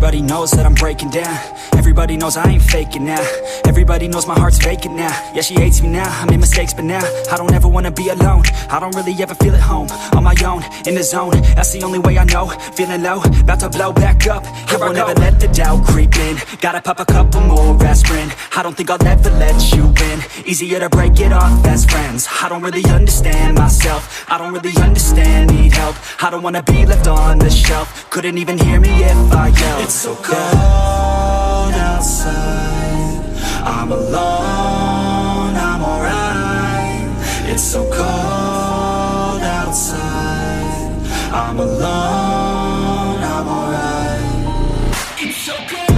Everybody knows that I'm breaking down. Everybody knows I ain't faking now. Everybody knows my heart's vacant now. Yeah, she hates me now, I made mistakes but now I don't ever wanna be alone. I don't really ever feel at home. On my own, in the zone, that's the only way I know. Feeling low, about to blow back up. I won't ever let the doubt creep in. Gotta pop a couple more aspirin. I don't think I'll ever let you in. Easier to break it off as friends. I don't really understand myself. I don't really understand, need help. I don't wanna be left on the shelf. Couldn't even hear me if I yelled. It's so cold outside, I'm alone, I'm alright. It's so cold outside, I'm alone, I'm alright. It's so cold.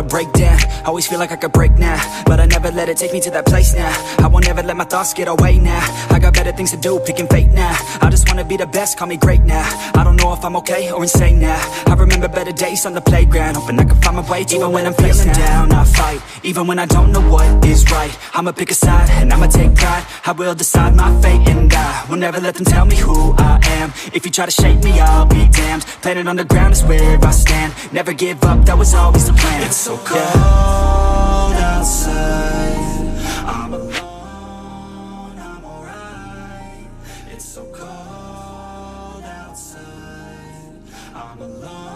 Break down, always feel like I could break now, but I never let it take me to that place now. I won't ever let my thoughts get away now. I got better things to do, picking fate now. I just wanna be the best, call me great now. I don't know if I'm okay or insane now. I remember better days on the playground, hoping I can find my way even when I'm feeling down. I fight, even when I don't know what is right. I'ma pick a side, and I'ma take pride. I will decide my fate, and I will never let them tell me who I am. If you try to shape me, I'll be damned. Planet on the ground is where I stand. Never give up, that was always the plan. It's so cold outside, I'm alone, I'm alright. It's so cold outside, I'm alone.